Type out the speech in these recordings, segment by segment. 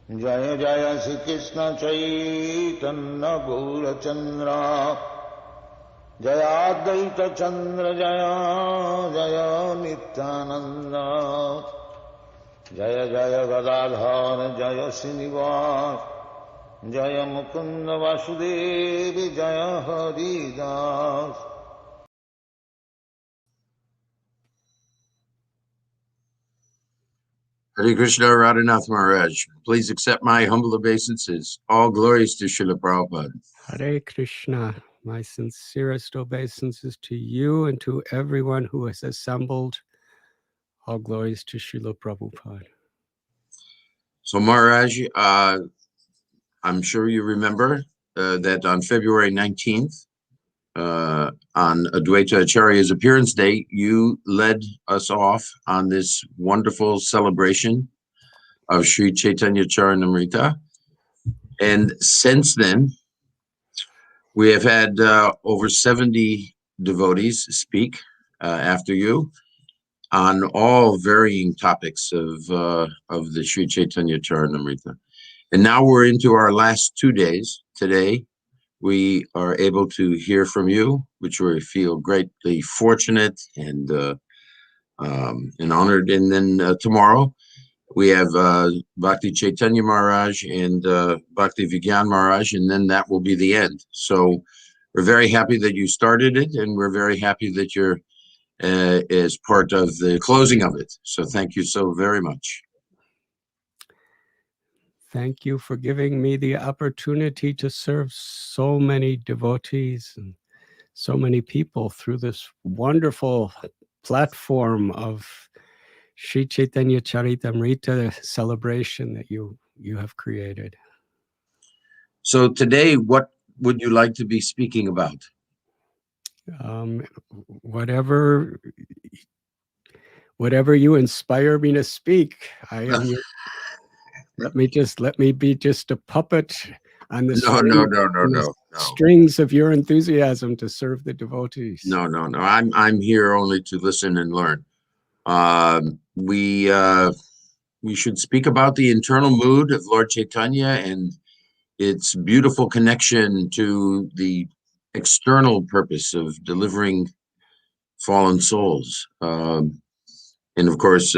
Jaya Jaya Shri Krishna Chaitanya Gaurachandra Jaya Advaita Chandra Jaya Jaya Nityananda Jaya Jaya Gadadhar Jaya Srinivas Jaya Mukunda Vasudevi Jaya Haridas. Hare Krishna, Radhanath Maharaj. Please accept my humble obeisances. All glories to Srila Prabhupada. Hare Krishna. My sincerest obeisances to you and to everyone who has assembled. All glories to Srila Prabhupada. So Maharaj, I'm sure you remember that on February 19th, on Advaita Acharya's appearance day, you led us off on this wonderful celebration of Sri Caitanya Charitamrita. And since then, we have had over 70 devotees speak after you on all varying topics of the Sri Caitanya Charitamrita. And now we're into our last 2 days. Today, we are able to hear from you, which we feel greatly fortunate and honored. And then tomorrow, we have Bhakti Chaitanya Maharaj and Bhakti Vigyan Maharaj, and then that will be the end. So we're very happy that you started it, and we're very happy that you're as part of the closing of it. So thank you so very much. Thank you for giving me the opportunity to serve so many devotees and so many people through this wonderful platform of Sri Caitanya Charitamrita celebration that you have created. So today, what would you like to be speaking about? Whatever you inspire me to speak. I am your, let me be just a puppet on the strings of your enthusiasm to serve the devotees. No. I'm here only to listen and learn. We should speak about the internal mood of Lord Caitanya and its beautiful connection to the external purpose of delivering fallen souls. And of course,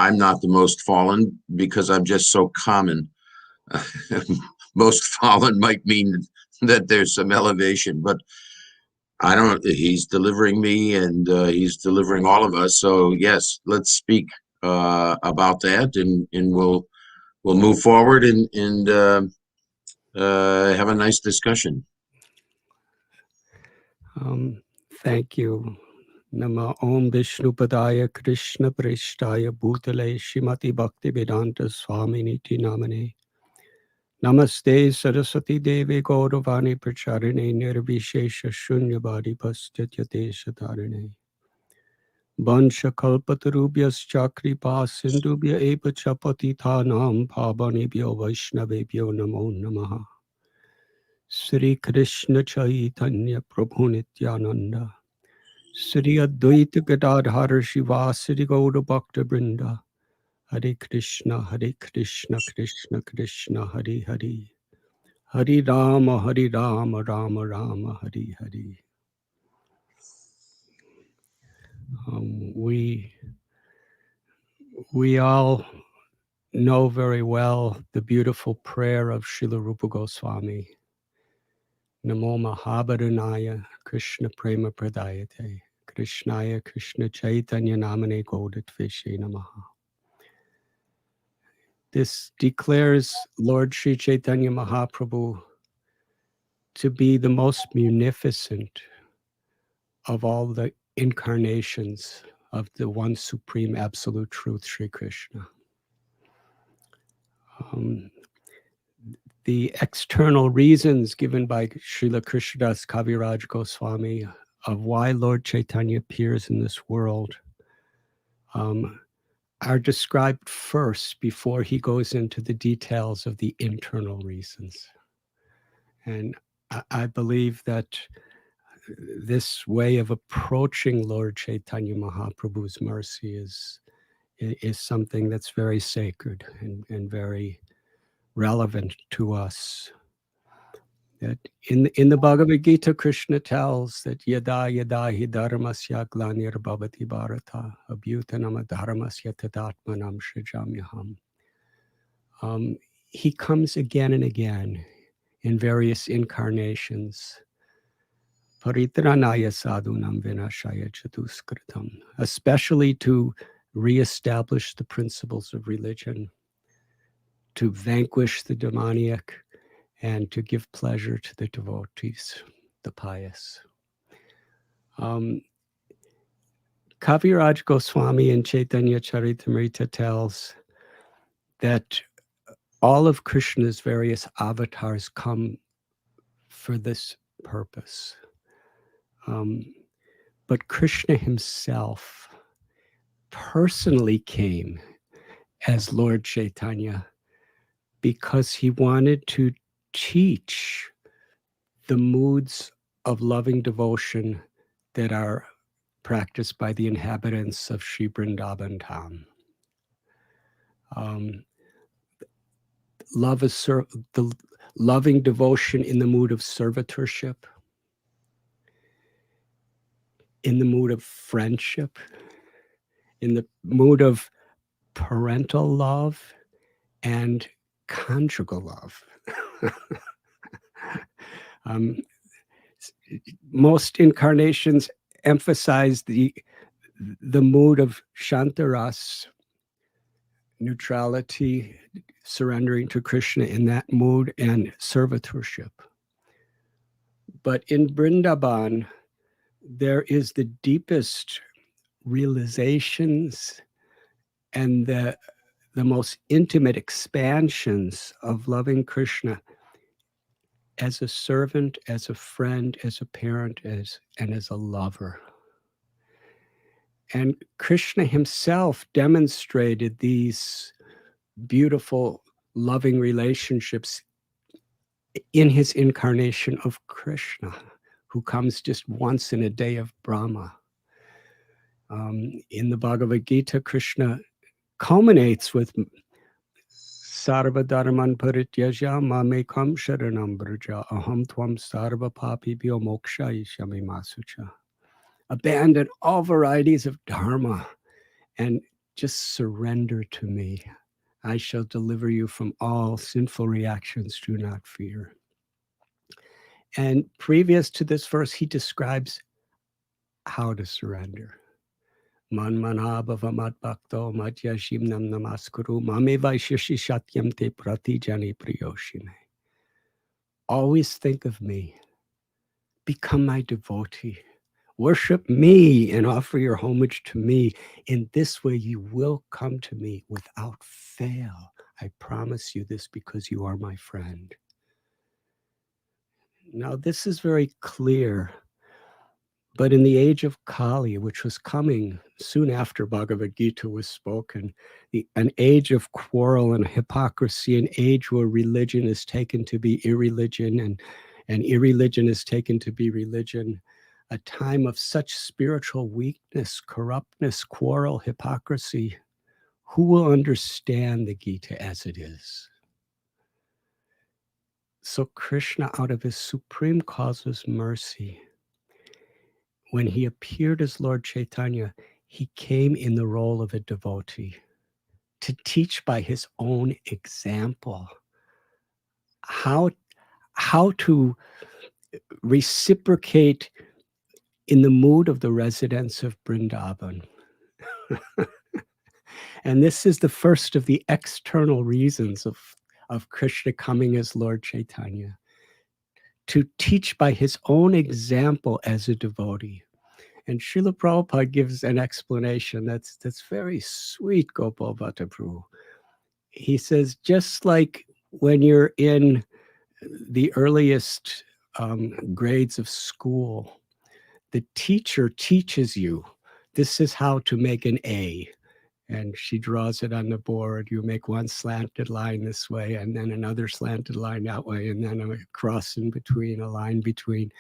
I'm not the most fallen because I'm just so common. Most fallen might mean that there's some elevation, but I don't. He's delivering me, and he's delivering all of us. So yes, let's speak about that, and we'll move forward and have a nice discussion. Thank you. Nama Om Vishnupadaya Krishna Prishtaya Bhutale Shrimati Bhakti Vedanta Swami Niti Namane Namaste Saraswati Devi Gauravani Pracharine Nirvishesha Shunyabadi Pastyate Shatarine Bansha Kalpatarubhyas Chakri Pasindubhya Eva Chapati Thanam Pabanibhyo Vaishnavebhyo Namo Namaha Sri Krishna Chaitanya Prabhu Nityananda Sri Advaita Gadadhara Shivasari Gaura Bhakta Brinda Hare Krishna Krishna Krishna Hare Hare Hare Rama Rama Rama Hare Hare. We all know very well the beautiful prayer of Srila Rupa Goswami. Namo Mahabharanaya Krishna Prema Pradayate Krishnaya Krishna Chaitanya Namane Gaudatvishe Namaha. This declares Lord Sri Chaitanya Mahaprabhu to be the most munificent of all the incarnations of the one supreme absolute truth, Sri Krishna. The external reasons given by Srila Krishnadas Kaviraj Goswami of why Lord Chaitanya appears in this world are described first before he goes into the details of the internal reasons. And I believe that this way of approaching Lord Chaitanya Mahaprabhu's mercy is something that's very sacred and very relevant to us. That in the Bhagavad Gita, Krishna tells that yada yada hi dharmasya glanir bhavati bharata abhyutanam dharmasya tadatmanam shrijamyaham. He comes again and again in various incarnations. Paritranaya sadhunam vinashaya chatuskritam, especially to reestablish the principles of religion, to vanquish the demoniac, and to give pleasure to the devotees, the pious. Kaviraj Goswami in Caitanya Charitamrita tells that all of Krishna's various avatars come for this purpose. But Krishna himself personally came as Lord Caitanya because he wanted to teach the moods of loving devotion that are practiced by the inhabitants of Sri Vrindavan town. Love is the loving devotion in the mood of servitorship, in the mood of friendship, in the mood of parental love and conjugal love. Most incarnations emphasize the mood of Shantaras, neutrality, surrendering to Krishna in that mood, and servitorship. But in Vrindavan, there is the deepest realizations and the most intimate expansions of loving Krishna as a servant, as a friend, as a parent, and as a lover. And Krishna himself demonstrated these beautiful, loving relationships in his incarnation of Krishna, who comes just once in a day of Brahma. In the Bhagavad Gita, Krishna culminates with Sarva Dharman Parityaja Mamekam Sharanam Braja Aham Tvam Sarva Papibhyo Mokshayishyami Masucha. Abandon all varieties of dharma and just surrender to me. I shall deliver you from all sinful reactions. Do not fear. And previous to this verse, he describes how to surrender. Man manabhava mad bhakto madhyashim nam namaskuru mame vaishyashi shatyam te pratijani priyoshine. Always think of me. Become my devotee. Worship me and offer your homage to me. In this way, you will come to me without fail. I promise you this because you are my friend. Now, this is very clear. But in the age of Kali, which was coming soon after Bhagavad Gita was spoken, an age of quarrel and hypocrisy, an age where religion is taken to be irreligion and irreligion is taken to be religion, a time of such spiritual weakness, corruptness, quarrel, hypocrisy. Who will understand the Gita as it is? So Krishna, out of his supreme causeless mercy, when he appeared as Lord Caitanya, he came in the role of a devotee to teach by his own example how to reciprocate in the mood of the residents of Vrindavan. And this is the first of the external reasons of Krishna coming as Lord Caitanya, to teach by his own example as a devotee. And Srila Prabhupada gives an explanation that's very sweet, Gopal Bhatta Prabhu. He says, just like when you're in the earliest grades of school, the teacher teaches you, this is how to make an A. And she draws it on the board. You make one slanted line this way, and then another slanted line that way, and then a cross in between, a line between.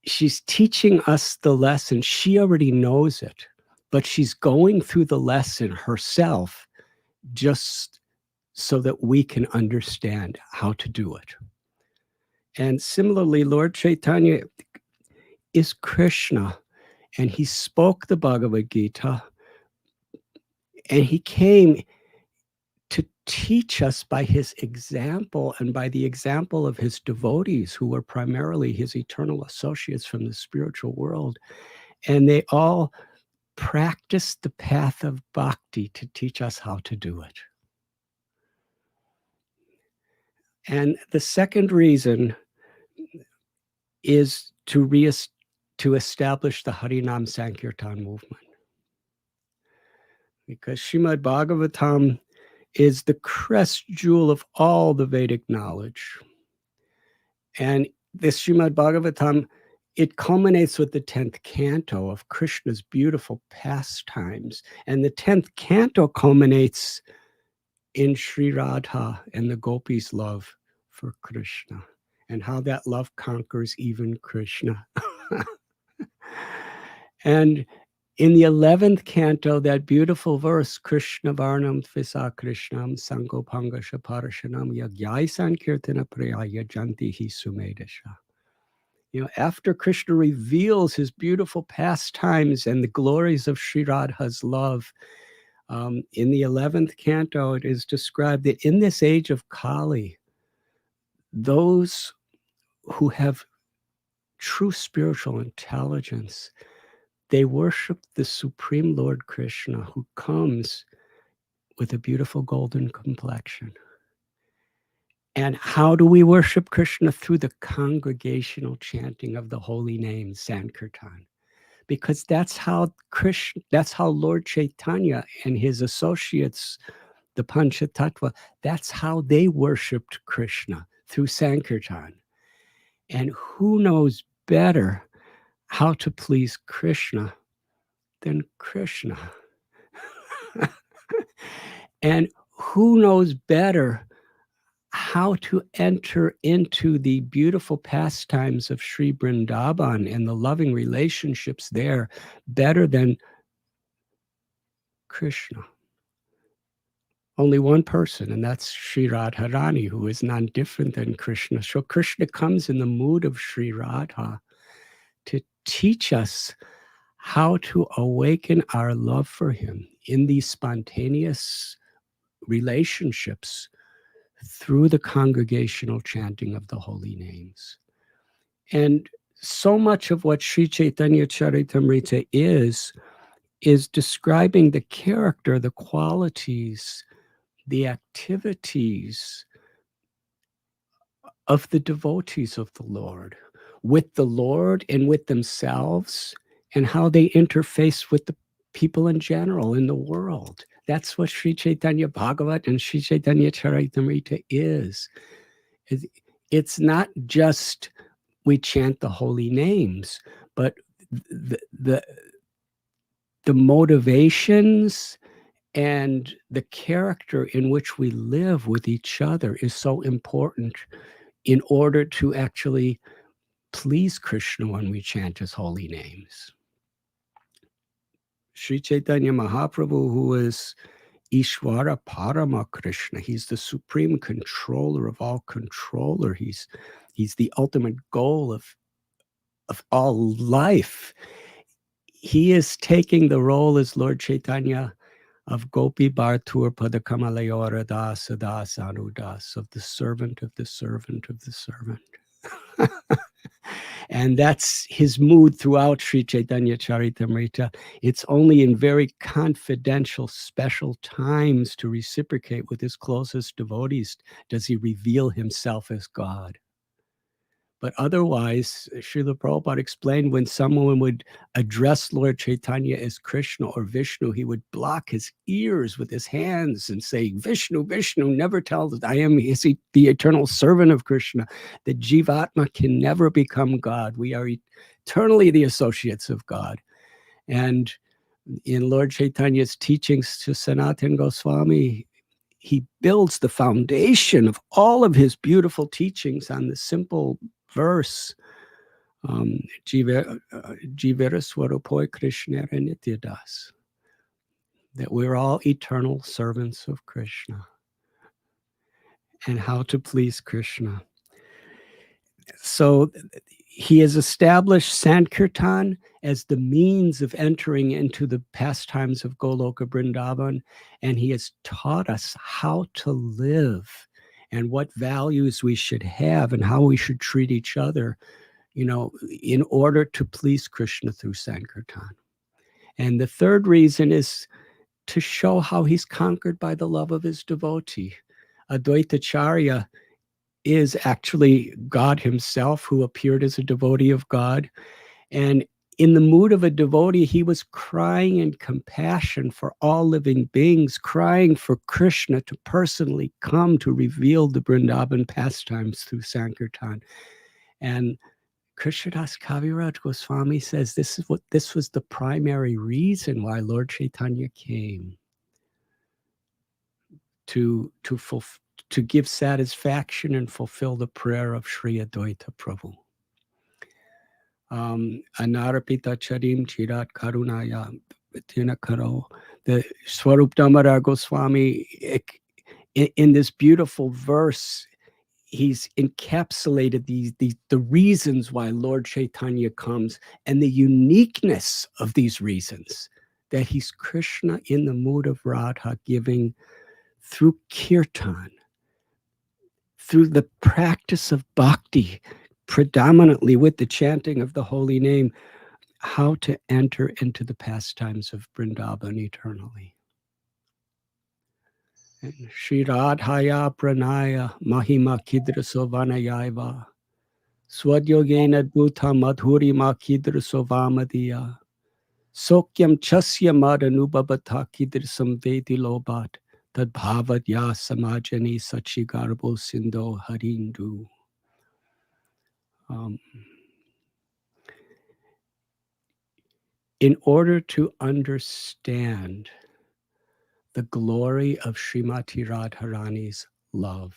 She's teaching us the lesson. She already knows it, but she's going through the lesson herself just so that we can understand how to do it. And similarly, Lord Caitanya is Krishna, and he spoke the Bhagavad Gita, and he came to teach us by his example and by the example of his devotees, who were primarily his eternal associates from the spiritual world. And they all practiced the path of bhakti to teach us how to do it. And the second reason is to establish the Harinam Sankirtan movement. Because Srimad Bhagavatam is the crest jewel of all the Vedic knowledge. And this Srimad Bhagavatam, it culminates with the 10th canto of Krishna's beautiful pastimes. And the 10th canto culminates in Sri Radha and the gopis' love for Krishna, and how that love conquers even Krishna. And in the 11th canto, that beautiful verse, Krishna Varnam Tvisa Krishnam Sangopanga Shaparashanam Yagyai Sankirtana Priyaya Janti Hi Sumedasha. You know, after Krishna reveals his beautiful pastimes and the glories of Sri Radha's love, in the 11th canto, it is described that in this age of Kali, those who have true spiritual intelligence, they worship the Supreme Lord Krishna, who comes with a beautiful golden complexion. And how do we worship Krishna? Through the congregational chanting of the holy name, Sankirtan. Because that's how Lord Caitanya and his associates, the Panchatattva, that's how they worshipped Krishna, through Sankirtan. And who knows better how to please Krishna than Krishna? And who knows better how to enter into the beautiful pastimes of Sri Vrindavan and the loving relationships there better than Krishna? Only one person, and that's Sri Radharani, who is none different than Krishna. So Krishna comes in the mood of Sri Radha to teach us how to awaken our love for him in these spontaneous relationships through the congregational chanting of the holy names. And so much of what Sri Caitanya Charitamrita is describing the character, the qualities, the activities of the devotees of the Lord, with the Lord and with themselves, and how they interface with the people in general in the world. That's what Sri Chaitanya Bhagavat and Sri Chaitanya Charitamrita is. It's not just we chant the holy names, but the motivations and the character in which we live with each other is so important in order to actually please Krishna when we chant his holy names. Sri Chaitanya Mahaprabhu, who is Ishvara Parama Krishna, he's the supreme controller of all controller. He's the ultimate goal of all life. He is taking the role as Lord Caitanya of Gopi Bhartur Padakamalayora Dasa Dasanudas, of the servant of the servant of the servant. And that's his mood throughout Sri Chaitanya Charitamrita. It's only in very confidential, special times to reciprocate with his closest devotees does he reveal himself as God. But otherwise, Srila Prabhupada explained when someone would address Lord Caitanya as Krishna or Vishnu, he would block his ears with his hands and say, Vishnu, Vishnu, never tell that I am the eternal servant of Krishna. The Jivatma can never become God. We are eternally the associates of God. And in Lord Chaitanya's teachings to Sanatana Goswami, he builds the foundation of all of his beautiful teachings on the simple verse, Jivera Swarupoi Krishna Nityadas. that we're all eternal servants of Krishna, and how to please Krishna. So he has established Sankirtan as the means of entering into the pastimes of Goloka Vrindavan, and he has taught us how to live and what values we should have and how we should treat each other, in order to please Krishna through Sankirtan. And the third reason is to show how he's conquered by the love of his devotee. Advaitacharya is actually God himself, who appeared as a devotee of God. And in the mood of a devotee, he was crying in compassion for all living beings, crying for Krishna to personally come to reveal the Vrindavan pastimes through Sankirtan. And Krishnadas Kaviraj Goswami says this was the primary reason why Lord Caitanya came to give satisfaction and fulfill the prayer of Sri Advaita Prabhu. Anarapita charim chirat karunaya tina karo. The Swarup Damodar Goswami, in this beautiful verse, he's encapsulated the reasons why Lord Caitanya comes and the uniqueness of these reasons, that he's Krishna in the mood of Radha, giving through kirtan, through the practice of bhakti, predominantly with the chanting of the holy name, how to enter into the pastimes of Vrindavan eternally. And Shri Radhaya Pranaya Mahima Kidra Sovanayaiva Swadyogena Bhuta Madhuri Ma Kidra Sovamadiya Sokyam Chasya Madanubhabata Kidra Samvedi Lobat Tad Bhavat Ya Samajani Sachigarbo Sindo Harindu. In order to understand the glory of Srimati Radharani's love,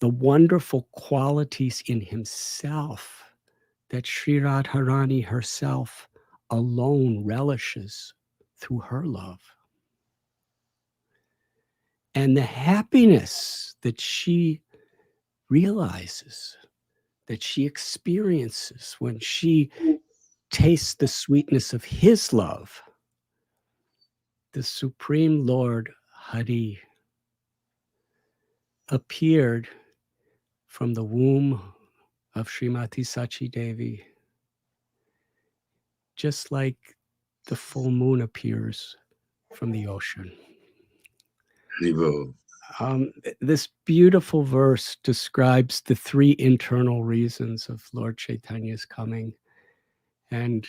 the wonderful qualities in himself that Sri Radharani herself alone relishes through her love, and the happiness that she realizes, that she experiences when she tastes the sweetness of his love, the Supreme Lord Hari appeared from the womb of Srimati Sachi Devi, just like the full moon appears from the ocean. This beautiful verse describes the three internal reasons of Lord Chaitanya's coming. And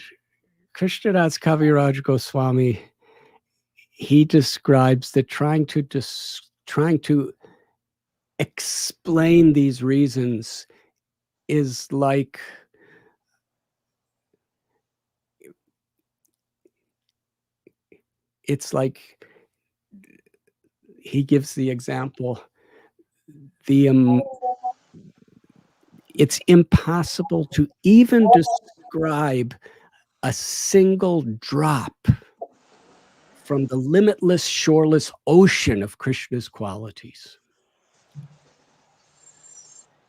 Krishnadas Kaviraj Goswami, he describes that trying to explain these reasons is like he gives the example, it's impossible to even describe a single drop from the limitless, shoreless ocean of Krishna's qualities.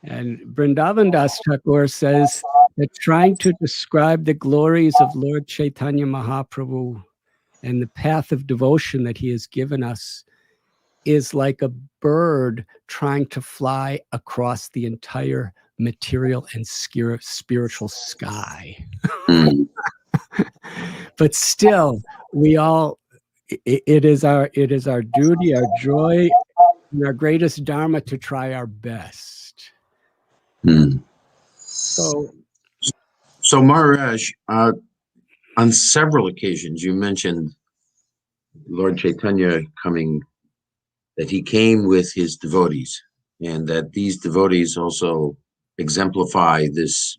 And Vrindavan Das Thakur says that trying to describe the glories of Lord Caitanya Mahaprabhu and the path of devotion that he has given us is like a bird trying to fly across the entire material and spiritual sky. But still, it is our duty, our joy, and our greatest dharma to try our best. So Maharaj, on several occasions you mentioned Lord Caitanya coming, that he came with his devotees, and that these devotees also exemplify this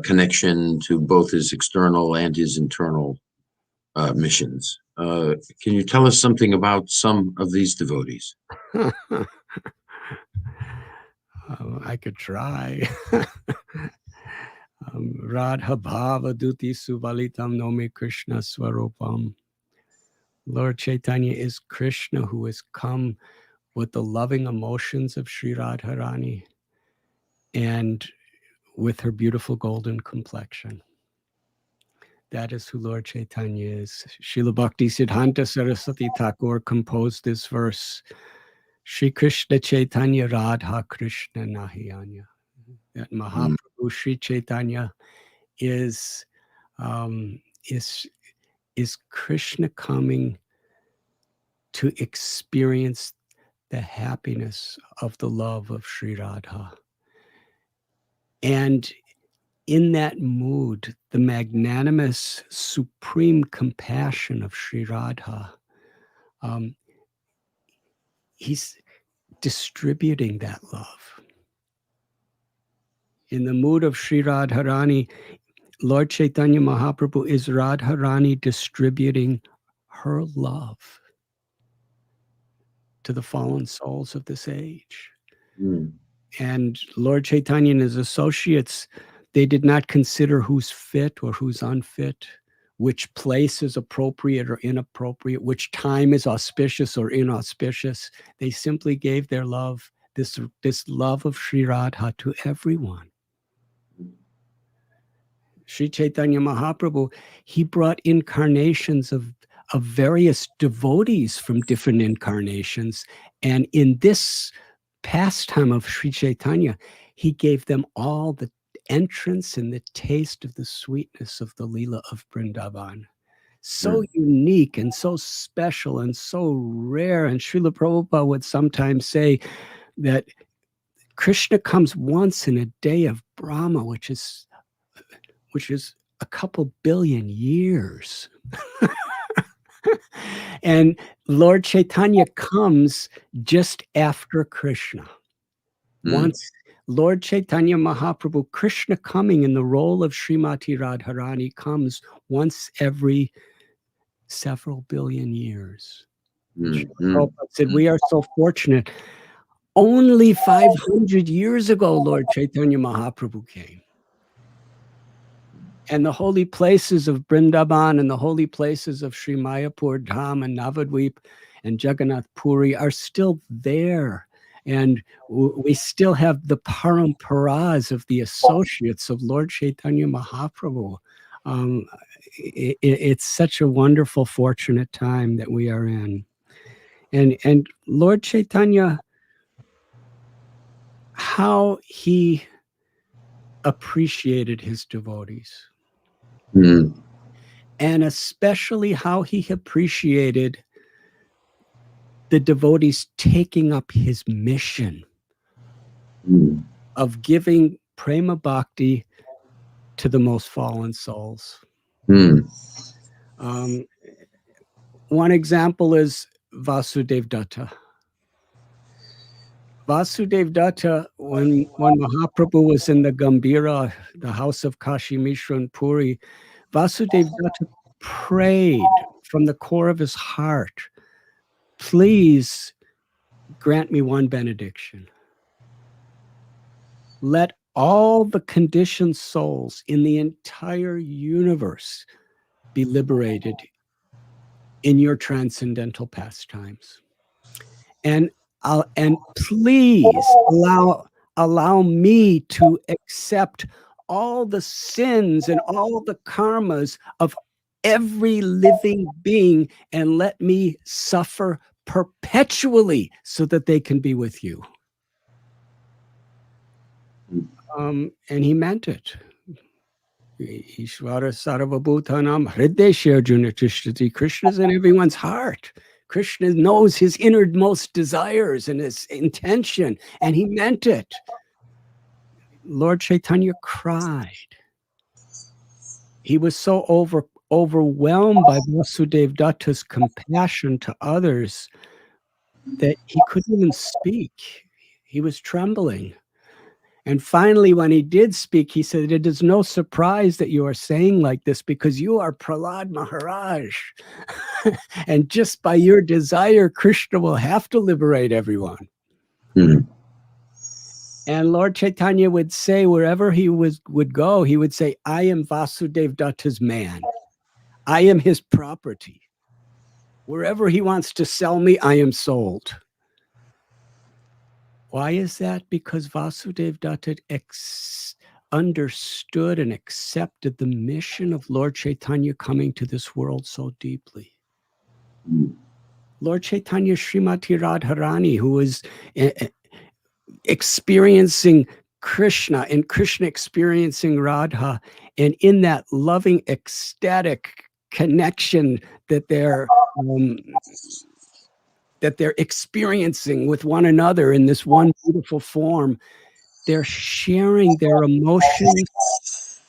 connection to both his external and his internal missions. Can you tell us something about some of these devotees? I could try. Radha Bhava Duti Subalitam Nomi Krishna Swarupam. Lord Caitanya is Krishna who has come with the loving emotions of Sri Radharani and with her beautiful golden complexion. That is who Lord Caitanya is. Srila Bhakti Siddhanta Saraswati Thakur composed this verse, Shri Krishna Chaitanya Radha Krishna Nahiyanya. That Mahaprabhu Sri Chaitanya is Krishna coming to experience the happiness of the love of Sri Radha. And in that mood, the magnanimous, supreme compassion of Sri Radha, he's distributing that love. In the mood of Sri Radharani, Lord Caitanya Mahaprabhu is Radharani distributing her love to the fallen souls of this age. And Lord Caitanya and his associates, they did not consider who's fit or who's unfit, which place is appropriate or inappropriate, which time is auspicious or inauspicious. They simply gave their love, this love of Sri Radha, to everyone. Sri Chaitanya Mahaprabhu, he brought incarnations of various devotees from different incarnations. And in this pastime of Sri Chaitanya, he gave them all the entrance and the taste of the sweetness of the Leela of Vrindavan. So unique and so special and so rare. And Srila Prabhupada would sometimes say that Krishna comes once in a day of Brahma, which is a couple billion years. And Lord Caitanya comes just after Krishna. Once Lord Caitanya Mahaprabhu, Krishna coming in the role of Srimati Radharani, comes once every several billion years. Prabhupada said, we are so fortunate. Only 500 years ago, Lord Caitanya Mahaprabhu came. And the holy places of Vrindavan and the holy places of Sri Mayapur Dham and Navadvip and Jagannath Puri are still there. And we still have the paramparas of the associates of Lord Caitanya Mahaprabhu. It's such a wonderful, fortunate time that we are in. And Lord Caitanya, how he appreciated his devotees. And especially how he appreciated the devotees taking up his mission of giving prema bhakti to the most fallen souls. One example is Vasudev Datta. Vasudev Datta, when Mahaprabhu was in the Gambhira, the house of Kashi Mishra in Puri, Vasudev Datta prayed from the core of his heart, please grant me one benediction. Let all the conditioned souls in the entire universe be liberated in your transcendental pastimes. And please allow me to accept all the sins and all the karmas of every living being, and let me suffer perpetually so that they can be with you. And he meant it. Ishvara Sarvabhutanam Hridesh Arjuna Tishtati. Krishna's in everyone's heart. Krishna knows his innermost desires and his intention, and he meant it. Lord Caitanya cried. He was so overwhelmed by Vasudev Datta's compassion to others that he couldn't even speak. He was trembling. And finally, when he did speak, he said, it is no surprise that you are saying like this, because you are Prahlad Maharaj. And just by your desire, Krishna will have to liberate everyone. And Lord Caitanya would say, wherever he would go, he would say, I am Vasudev Datta's man. I am his property. Wherever he wants to sell me, I am sold. Why is that? Because Vasudev Datta understood and accepted the mission of Lord Caitanya coming to this world so deeply. Lord Caitanya Srimati Radharani, who was experiencing Krishna and Krishna experiencing Radha, and in that loving, ecstatic connection that they're experiencing with one another in this one beautiful form, they're sharing their emotions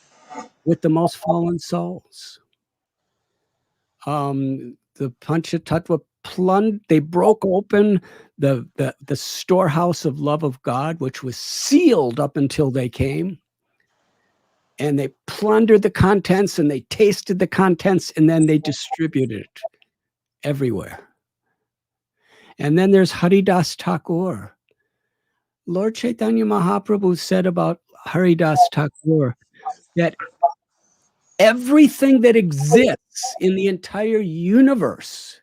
with the most fallen souls. The Panchatattva they broke open the storehouse of love of God, which was sealed up until they came. And they plundered the contents and they tasted the contents and then they distributed it everywhere. And then there's Haridas Thakur. Lord Caitanya Mahaprabhu said about Haridas Thakur that everything that exists in the entire universe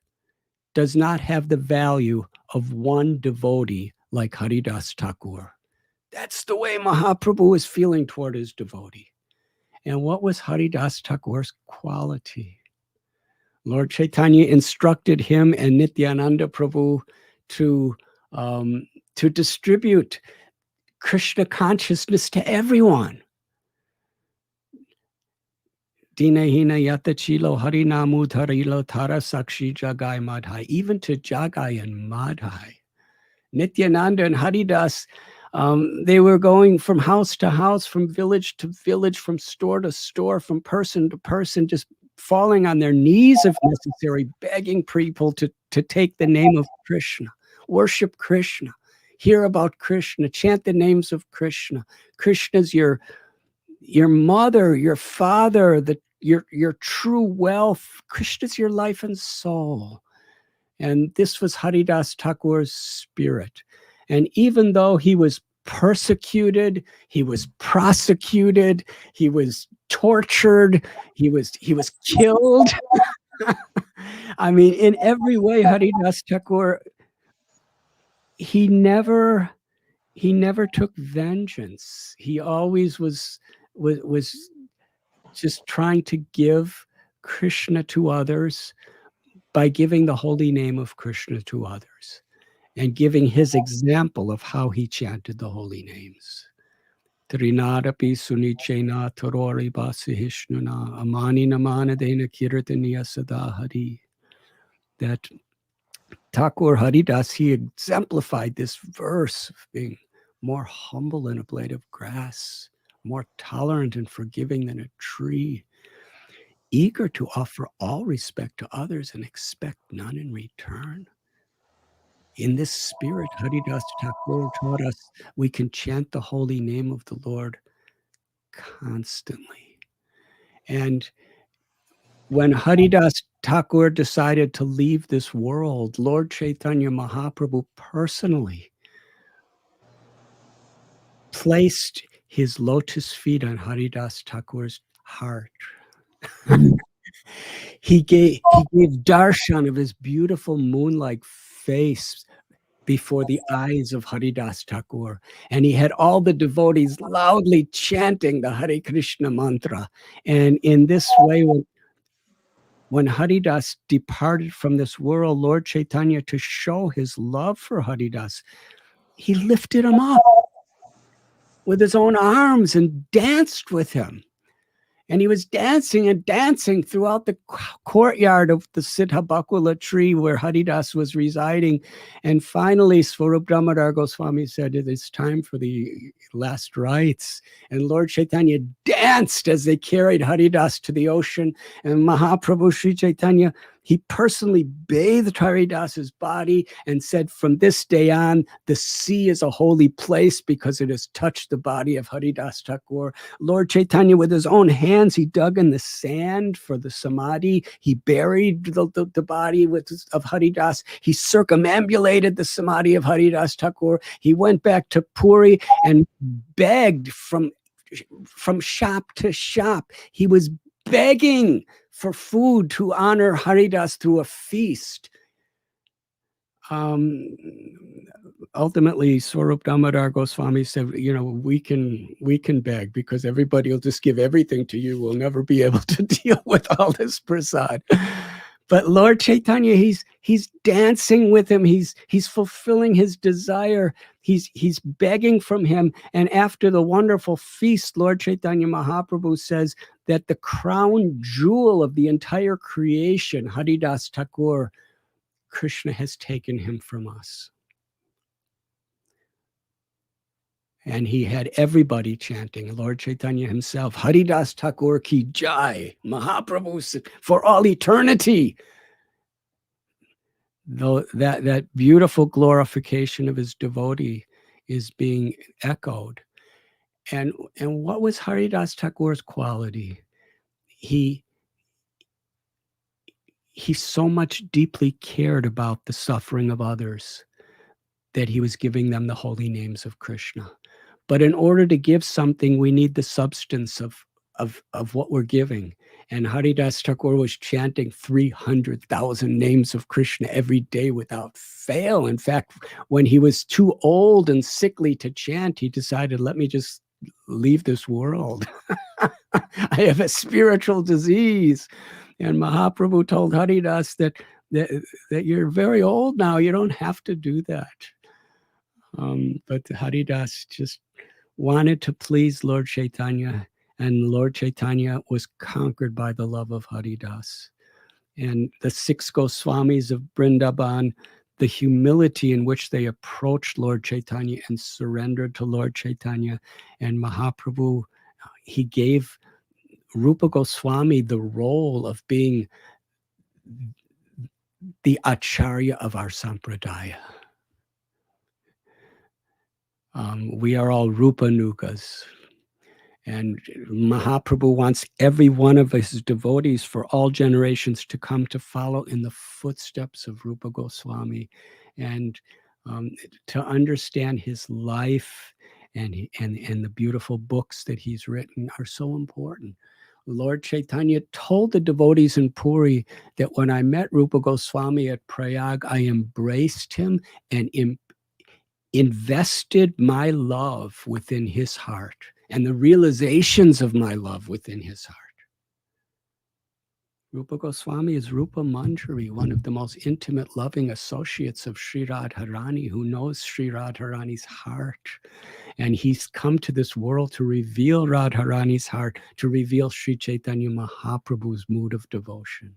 does not have the value of one devotee like Haridas Thakur. That's the way Mahaprabhu was feeling toward his devotee. And what was Haridas Thakur's quality? Lord Caitanya instructed him and Nityananda Prabhu to distribute Krishna consciousness to everyone. Dinahina yata chilo harinamu dharilo tara sakshi jagai madhai, even to Jagai and Madhai. Nityananda and Haridas, they were going from house to house, from village to village, from store to store, from person to person, just falling on their knees if necessary, begging people to take the name of Krishna, worship Krishna, hear about Krishna, chant the names of Krishna. Krishna's your mother, your father, your true wealth. Krishna's your life and soul. And this was Haridas Thakur's spirit. And even though he was persecuted, he was prosecuted, he was tortured, he was killed. I mean, in every way, Haridas Thakur, he never took vengeance. He always was just trying to give Krishna to others by giving the holy name of Krishna to others and giving his example of how he chanted the holy names. Trinadapi sunichena tarori basihishnuna amani namana dena kirtaniya sadahari. That Thakur Haridas, he exemplified this verse of being more humble than a blade of grass, more tolerant and forgiving than a tree, eager to offer all respect to others and expect none in return. In this spirit, Haridas Thakur taught us we can chant the holy name of the Lord constantly. And when Haridas Thakur decided to leave this world, Lord Caitanya Mahaprabhu personally placed his lotus feet on Haridas Thakur's heart. He gave darshan of his beautiful moon-like face before the eyes of Haridas Thakur. And he had all the devotees loudly chanting the Hare Krishna mantra. And in this way, when Haridas departed from this world, Lord Caitanya, to show his love for Haridas, he lifted him up with his own arms and danced with him. And he was dancing and dancing throughout the courtyard of the Siddhabakula tree where Haridas was residing. And finally, Swarup Damodar Goswami said, it is time for the last rites. And Lord Caitanya danced as they carried Haridas to the ocean. And Mahaprabhu Sri Chaitanya, He personally bathed Haridas's body and said, from this day on, the sea is a holy place because it has touched the body of Haridas Thakur. Lord Caitanya, with his own hands, he dug in the sand for the samadhi. He buried the body of Haridas. He circumambulated the samadhi of Haridas Thakur. He went back to Puri and begged from shop to shop. He was begging for food to honor Haridas through a feast. Ultimately, Swarup Damodar Goswami said, we can beg because everybody will just give everything to you. We'll never be able to deal with all this prasad. But Lord Caitanya, he's dancing with him. He's fulfilling his desire. He's begging from him. And after the wonderful feast, Lord Caitanya Mahaprabhu says that the crown jewel of the entire creation, Haridas Thakur, Krishna has taken him from us. And he had everybody chanting, Lord Caitanya himself, Haridas Thakur ki jai, Mahaprabhu for all eternity. Though that beautiful glorification of his devotee is being echoed. And what was Haridas Thakur's quality? He so much deeply cared about the suffering of others that he was giving them the holy names of Krishna. But in order to give something, we need the substance of what we're giving. And Haridas Thakur was chanting 300,000 names of Krishna every day without fail. In fact, when he was too old and sickly to chant, he decided, let me just leave this world. I have a spiritual disease. And Mahaprabhu told Haridas that you're very old now. You don't have to do that. But Haridas just wanted to please Lord Caitanya, and Lord Caitanya was conquered by the love of Haridas. And the 6 Goswamis of Vrindavan, the humility in which they approached Lord Caitanya and surrendered to Lord Caitanya, and Mahaprabhu, he gave Rupa Goswami the role of being the acharya of our sampradaya. We are all Rupanugas. And Mahaprabhu wants every one of his devotees for all generations to come to follow in the footsteps of Rupa Goswami and to understand his life and the beautiful books that he's written are so important. Lord Caitanya told the devotees in Puri that when I met Rupa Goswami at Prayag, I embraced him and invested my love within his heart and the realizations of my love within his heart. Rupa Goswami is Rupa Manjari, one of the most intimate, loving associates of Sri Radharani, who knows Sri Radharani's heart. And he's come to this world to reveal Radharani's heart, to reveal Sri Chaitanya Mahaprabhu's mood of devotion.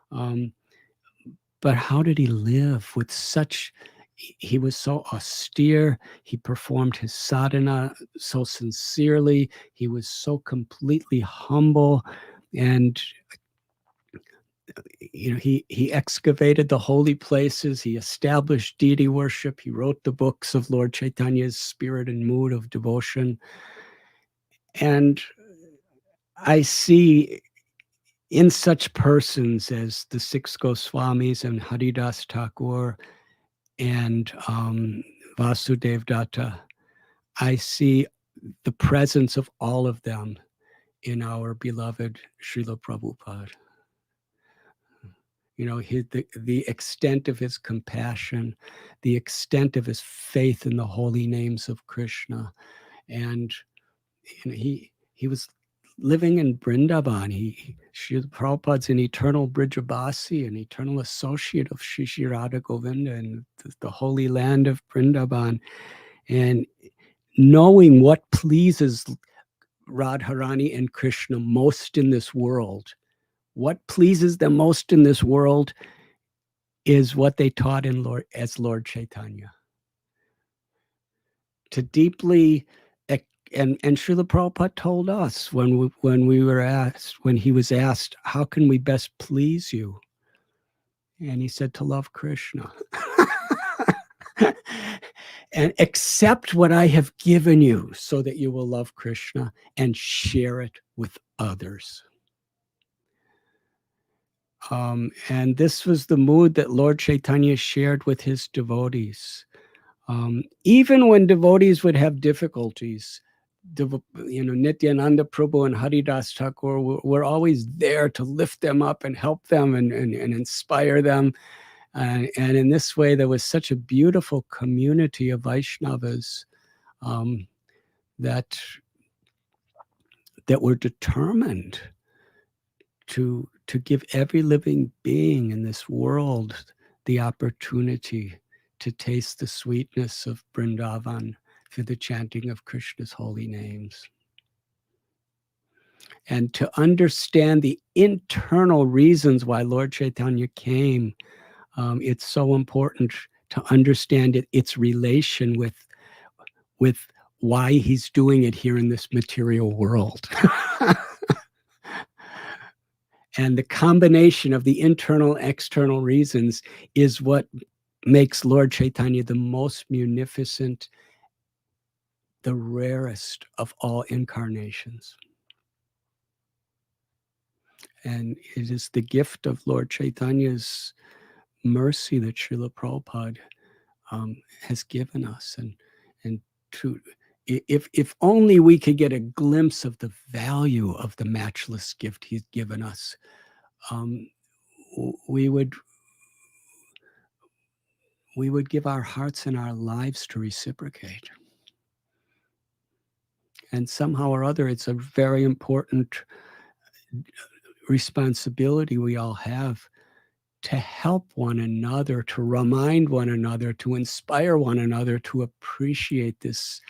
But how did he live with such... He was so austere. He performed his sadhana so sincerely. He was so completely humble. And he excavated the holy places. He established deity worship. He wrote the books of Lord Chaitanya's spirit and mood of devotion. And I see in such persons as the 6 Goswamis and Haridas Thakur and Vasudev Datta, I see the presence of all of them in our beloved Srila Prabhupada. The extent of his compassion, the extent of his faith in the holy names of Krishna. And he was living in Vrindavan. Srila Prabhupada's an eternal Brijabasi, an eternal associate of Shri Shri Radha Govinda and the holy land of Vrindavan. And knowing what pleases Radharani and Krishna most in this world, what pleases them most in this world is what they taught as Lord Caitanya. To deeply... And Srila Prabhupada told us when he was asked, how can we best please you? And he said to love Krishna. And accept what I have given you so that you will love Krishna and share it with others. And this was the mood that Lord Caitanya shared with his devotees. Even when devotees would have difficulties, Nityananda Prabhu and Haridas Thakur were always there to lift them up and help them and inspire them. And in this way, there was such a beautiful community of Vaishnavas that were determined to give every living being in this world the opportunity to taste the sweetness of Vrindavan through the chanting of Krishna's holy names. And to understand the internal reasons why Lord Caitanya came, it's so important to understand its relation with why he's doing it here in this material world. And the combination of the internal and external reasons is what makes Lord Caitanya the most munificent, the rarest of all incarnations. And it is the gift of Lord Caitanya's mercy that Srila Prabhupada has given us. And to, if only we could get a glimpse of the value of the matchless gift he's given us, we would give our hearts and our lives to reciprocate. And somehow or other, it's a very important responsibility we all have to help one another, to remind one another, to inspire one another to appreciate this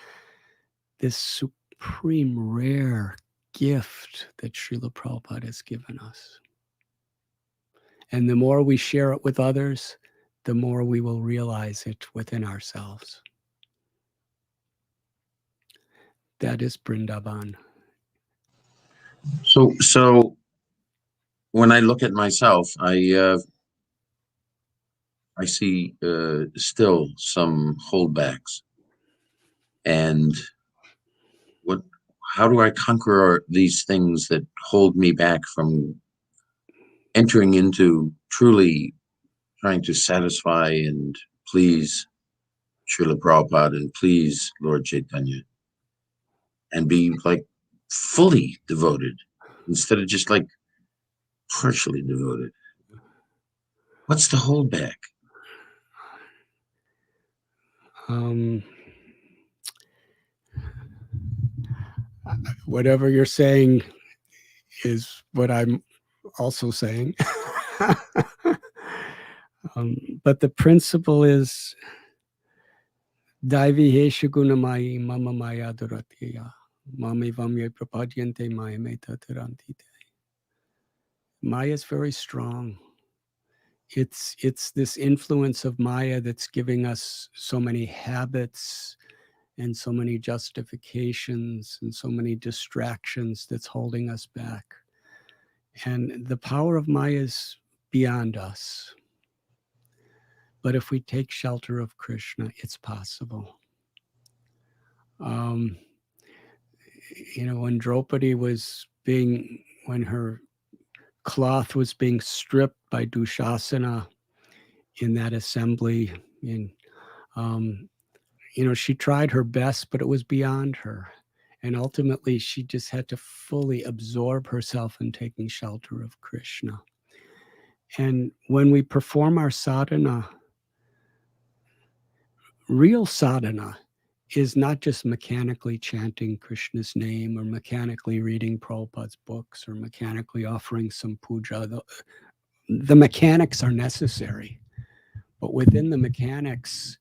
supreme rare gift that Srila Prabhupada has given us. And the more we share it with others, the more we will realize it within ourselves. That is Vrindavan. So when I look at myself, I see still some holdbacks. And how do I conquer these things that hold me back from entering into truly trying to satisfy and please Srila Prabhupada and please Lord Caitanya and be like fully devoted instead of just like partially devoted? What's the holdback? Whatever you're saying is what I'm also saying. But the principle is Daivi Hesha Gunamayi Mama Maya Duratiya Mami Vamya Prapadyante Maya Meta Tirantite. Maya is very strong. It's this influence of Maya that's giving us so many habits and so many justifications and so many distractions that's holding us back. And the power of Maya is beyond us. But if we take shelter of Krishna, it's possible. When Draupadi when her cloth was being stripped by Dushasana in that assembly, she tried her best, but it was beyond her. And ultimately, she just had to fully absorb herself in taking shelter of Krishna. And when we perform our sadhana, real sadhana is not just mechanically chanting Krishna's name or mechanically reading Prabhupada's books or mechanically offering some puja. The mechanics are necessary. But within the mechanics,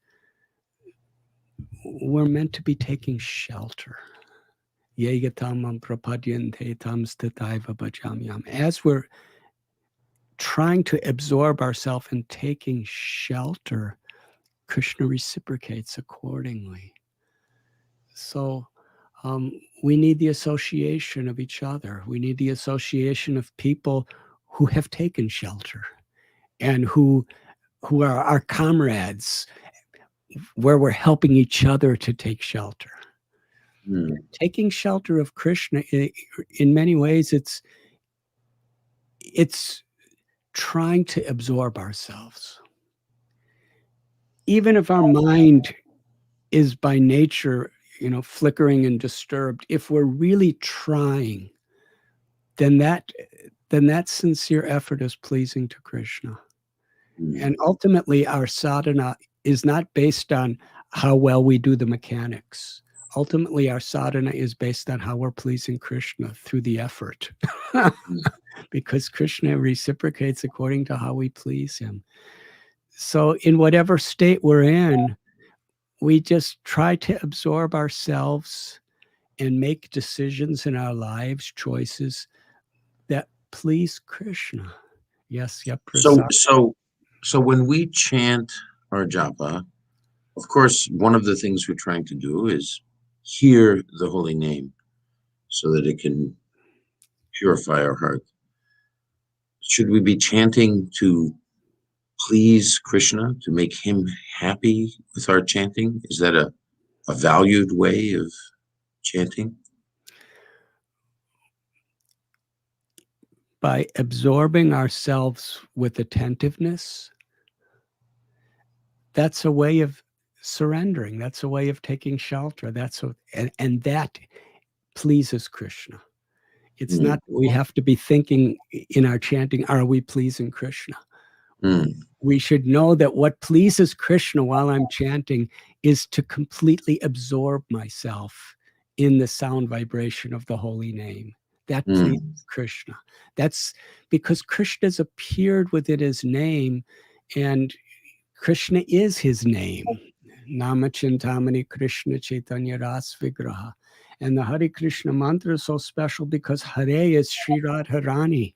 we're meant to be taking shelter. As we're trying to absorb ourselves and taking shelter, Krishna reciprocates accordingly. So we need the association of each other. We need the association of people who have taken shelter and who are our comrades, where we're helping each other to take shelter. Taking shelter of Krishna, in many ways, it's trying to absorb ourselves. Even if our mind is by nature, flickering and disturbed, if we're really trying, then that sincere effort is pleasing to Krishna. And ultimately, our sadhana is not based on how well we do the mechanics. Ultimately, our sadhana is based on how we're pleasing Krishna through the effort. Because Krishna reciprocates according to how we please him. So in whatever state we're in, we just try to absorb ourselves and make decisions in our lives, choices that please Krishna. Yes, yeah. So when we chant our japa, of course, one of the things we're trying to do is hear the holy name so that it can purify our heart. Should we be chanting to please Krishna, to make him happy with our chanting? Is that a valued way of chanting? By absorbing ourselves with attentiveness, that's a way of surrendering. That's a way of taking shelter. And that pleases Krishna. It's not we have to be thinking in our chanting, are we pleasing Krishna? We should know that what pleases Krishna while I'm chanting is to completely absorb myself in the sound vibration of the holy name. That pleases Krishna. That's because Krishna's appeared within his name, and Krishna is his name. Nama Chintamani Krishna Chaitanya Ras Vigraha. And the Hare Krishna mantra is so special because Hare is Sri Radharani.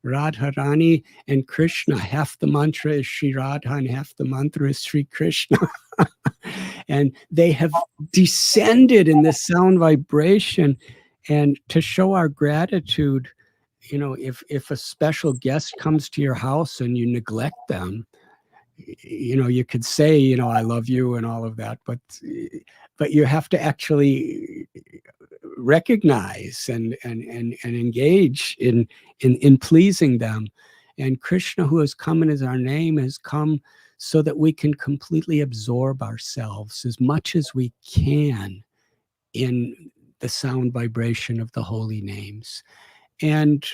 Radharani and Krishna, half the mantra is Sri Radha and half the mantra is Sri Krishna. And they have descended in this sound vibration. And to show our gratitude, if a special guest comes to your house and you neglect them, you could say, I love you and all of that, but you have to actually recognize and engage in pleasing them. And Krishna, who has come in as our name, has come so that we can completely absorb ourselves as much as we can in the sound vibration of the holy names. And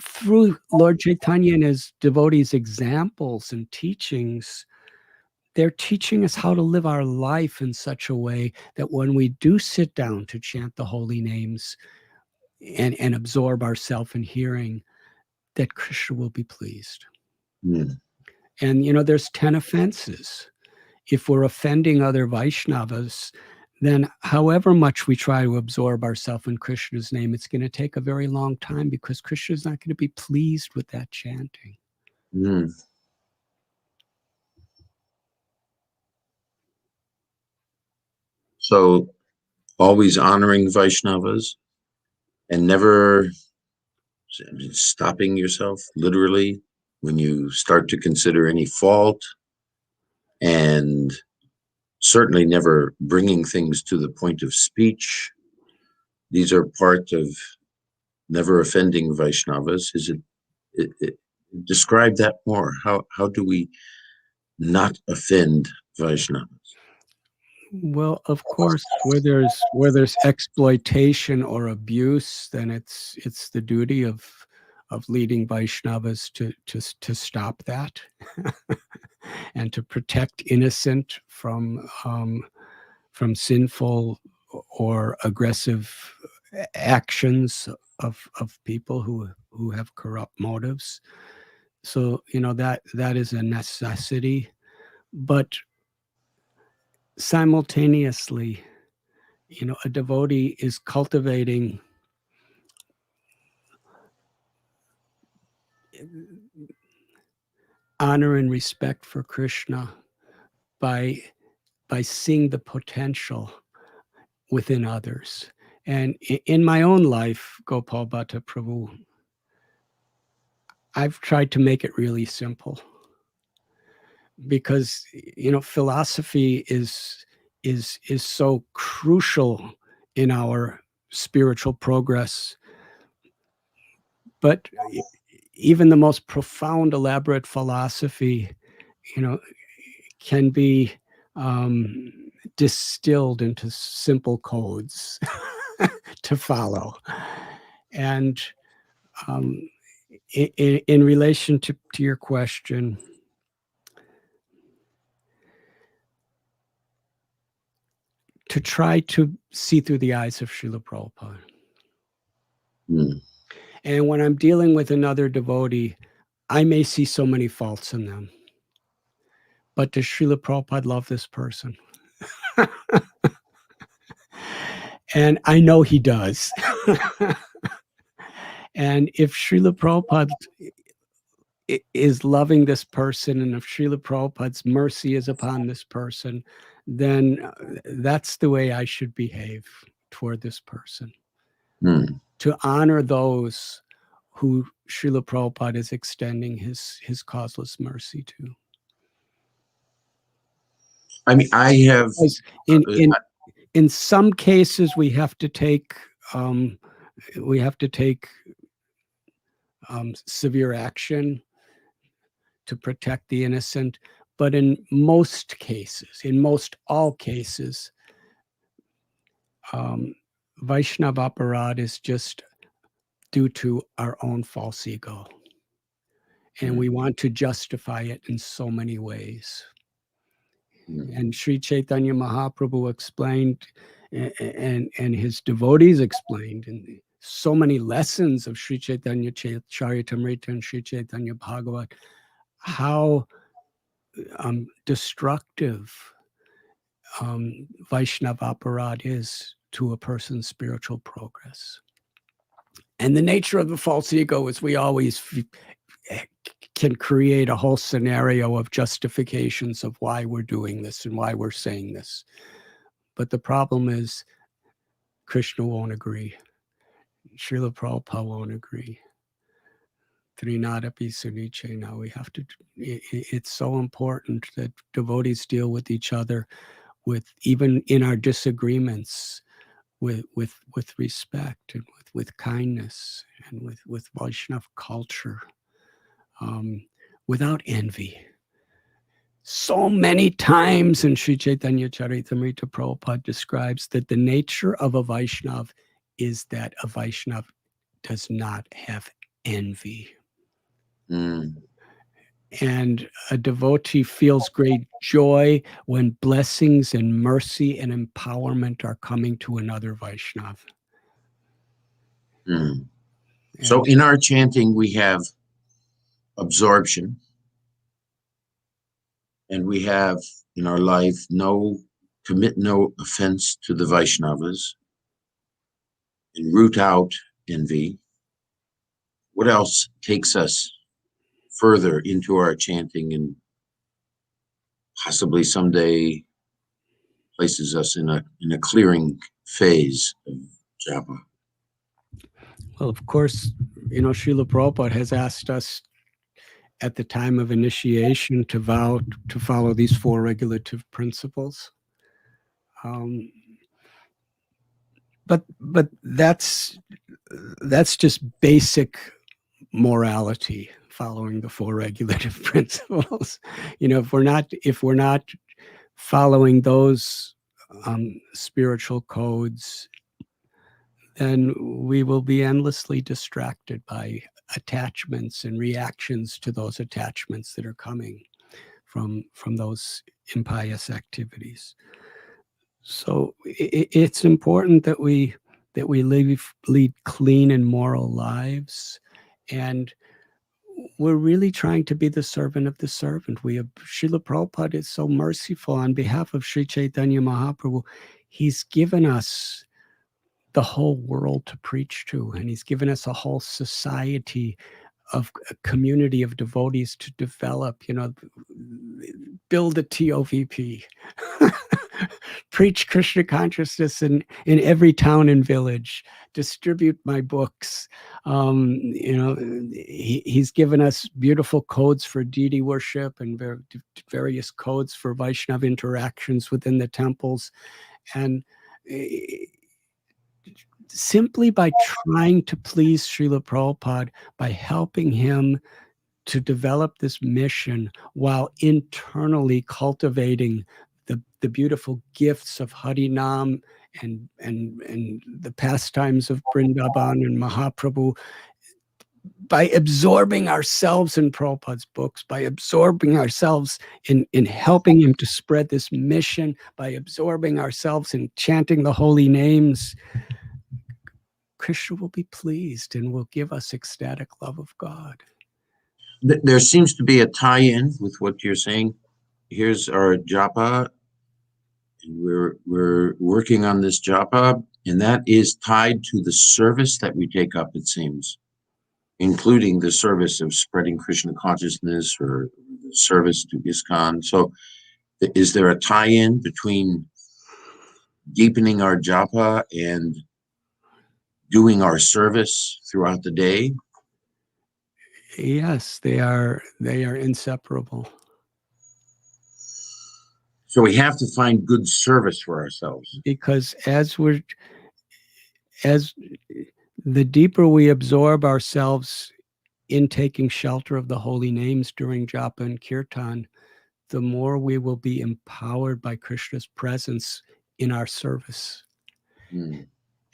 through Lord Caitanya and his devotees' examples and teachings, they're teaching us how to live our life in such a way that when we do sit down to chant the holy names and absorb ourselves in hearing, that Krishna will be pleased. And, there's 10 offenses. If we're offending other Vaishnavas, then however much we try to absorb ourselves in Krishna's name, it's going to take a very long time because Krishna's not going to be pleased with that chanting. So always honoring Vaishnavas and never stopping yourself literally when you start to consider any fault, and certainly never bringing things to the point of speech. These are part of never offending Vaishnavas. Describe that more. How do we not offend Vaishnavas? Well, of course, where there's exploitation or abuse, then it's the duty of leading Vaishnavas to stop that and to protect innocent from sinful or aggressive actions of people who have corrupt motives. So that is a necessity, but simultaneously, a devotee is cultivating honor and respect for Krishna by seeing the potential within others. And in my own life, Gopal Bhatta Prabhu, I've tried to make it really simple, because philosophy is so crucial in our spiritual progress. But even the most profound, elaborate philosophy, can be distilled into simple codes to follow. And in relation to your question, to try to see through the eyes of Srila Prabhupada. And when I'm dealing with another devotee, I may see so many faults in them. But does Srila Prabhupada love this person? And I know he does. And if Srila Prabhupada is loving this person, and if Srila Prabhupada's mercy is upon this person, then that's the way I should behave toward this person. To honor those who Srila Prabhupada is extending his causeless mercy to. I mean, I have in some cases we have to take severe action to protect the innocent, but in most cases, in most all cases, Vaishnava aparad is just due to our own false ego. And we want to justify it in so many ways. And Sri Chaitanya Mahaprabhu explained, and his devotees explained in so many lessons of Sri Caitanya Charitamrita and Sri Chaitanya Bhagavat, how destructive Vaishnava aparad is to a person's spiritual progress. And the nature of the false ego is we always can create a whole scenario of justifications of why we're doing this and why we're saying this. But the problem is Krishna won't agree. Srila Prabhupada won't agree. Trinadapi Suniche. Now we have to, it's so important that devotees deal with each other with, even in our disagreements, with respect and with kindness and with Vaishnava culture, without envy. So many times in Sri Caitanya Charitamrita, Prabhupada describes that the nature of a Vaishnava is that a Vaishnava does not have envy. And a devotee feels great joy when blessings and mercy and empowerment are coming to another Vaishnava. So in our chanting, we have absorption, and we have in our life commit no offense to the Vaishnavas, and root out envy. What else takes us further into our chanting and possibly someday places us in a clearing phase of japa? Well, of course, Srila Prabhupada has asked us at the time of initiation to vow to follow these 4 regulative principles. But that's just basic morality, following the 4 regulative principles. If we're not following those spiritual codes, then we will be endlessly distracted by attachments and reactions to those attachments that are coming from those impious activities. So it's important that we lead clean and moral lives, and we're really trying to be the servant of the servant. Srila Prabhupada is so merciful on behalf of Sri Chaitanya Mahaprabhu. He's given us the whole world to preach to, and he's given us a whole society of a community of devotees to develop, build a TOVP. preach Krishna consciousness in every town and village, distribute my books. He's given us beautiful codes for deity worship and various codes for Vaishnava interactions within the temples. And simply by trying to please Srila Prabhupada, by helping him to develop this mission while internally cultivating the beautiful gifts of Harinam and the pastimes of Vrindavan and Mahaprabhu, by absorbing ourselves in Prabhupada's books, by absorbing ourselves in helping him to spread this mission, by absorbing ourselves in chanting the holy names, Krishna will be pleased and will give us ecstatic love of God. There seems to be a tie-in with what you're saying. Here's our japa, and we're working on this japa, and that is tied to the service that we take up, it seems, including the service of spreading Krishna consciousness or the service to ISKCON. So is there a tie-in between deepening our japa and doing our service throughout the day? Yes, they are inseparable. So we have to find good service for ourselves. Because as the deeper we absorb ourselves in taking shelter of the holy names during japa and kirtan, the more we will be empowered by Krishna's presence in our service.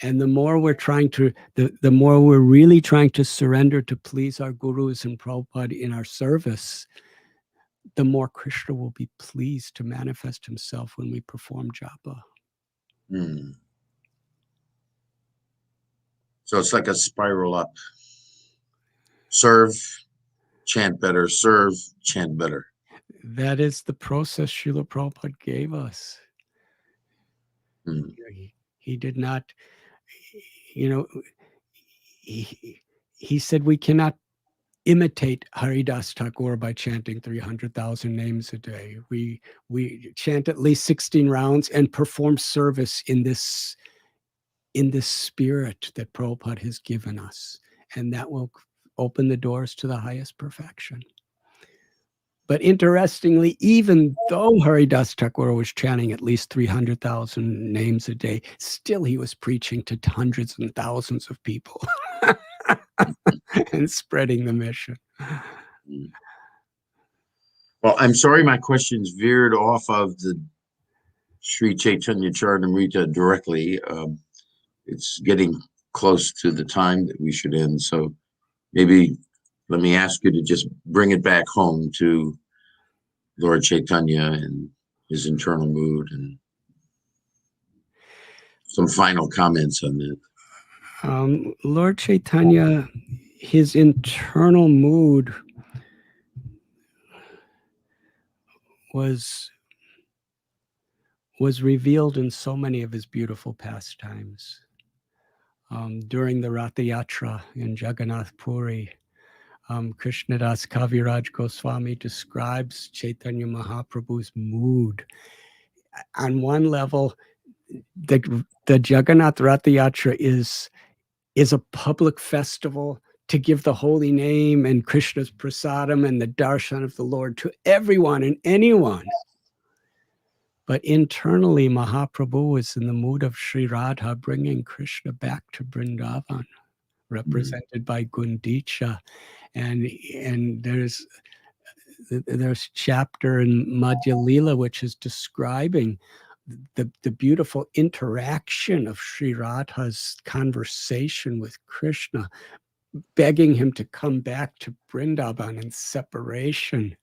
And the more we're trying to, the more we're really trying to surrender to please our gurus and Prabhupada in our service, the more Krishna will be pleased to manifest himself when we perform japa. So it's like a spiral up. Serve, chant better, serve, chant better. That is the process Srila Prabhupada gave us. He did not, he said we cannot imitate Haridas Thakur by chanting 300,000 names a day. We chant at least 16 rounds and perform service in this spirit that Prabhupada has given us. And that will open the doors to the highest perfection. But interestingly, even though Haridas Thakur was chanting at least 300,000 names a day, still he was preaching to hundreds and thousands of people and spreading the mission. Well, I'm sorry my questions veered off of the Sri Caitanya Charitamrita directly. It's getting close to the time that we should end. So maybe let me ask you to just bring it back home to Lord Caitanya and his internal mood and some final comments on that. Lord Caitanya, his internal mood was revealed in so many of his beautiful pastimes. During the Ratha Yatra in Jagannath Puri, Krishnadas Kaviraj Goswami describes Chaitanya Mahaprabhu's mood. On one level, the Jagannath Ratha Yatra is a public festival to give the holy name and Krishna's prasadam and the darshan of the Lord to everyone and anyone. But internally, Mahaprabhu was in the mood of Sri Radha bringing Krishna back to Vrindavan, represented by Gundicha. And there's chapter in Madhya Lila which is describing the beautiful interaction of Sri Radha's conversation with Krishna, begging him to come back to Vrindavan in separation.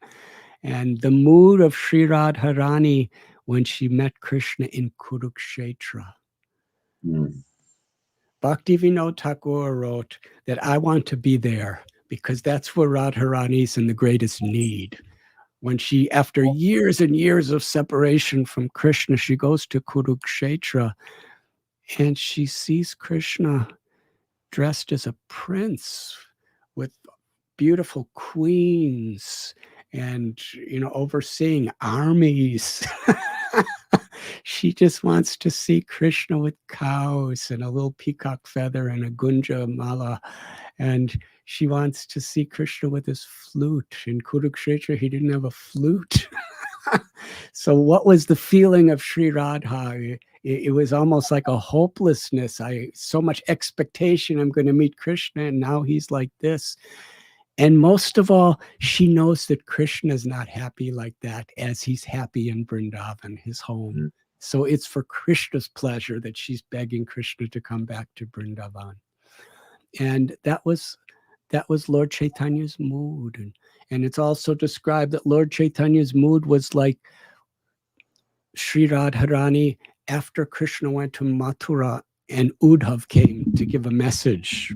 And the mood of Sri Radharani when she met Krishna in Kurukshetra. Bhakti Vinod Thakur wrote that I want to be there because that's where Radharani is in the greatest need. When she, after years and years of separation from Krishna, she goes to Kurukshetra and she sees Krishna dressed as a prince with beautiful queens and, overseeing armies. she just wants to see Krishna with cows and a little peacock feather and a gunja mala. And she wants to see Krishna with his flute. In Kurukshetra, he didn't have a flute. So what was the feeling of Sri Radha? It was almost like a hopelessness. So much expectation. I'm going to meet Krishna, and now he's like this. And most of all, she knows that Krishna is not happy like that, as he's happy in Vrindavan, his home. Mm-hmm. So it's for Krishna's pleasure that she's begging Krishna to come back to Vrindavan. And that was Lord Chaitanya's mood. And it's also described that Lord Chaitanya's mood was like Sri Radharani after Krishna went to Mathura and Uddhav came to give a message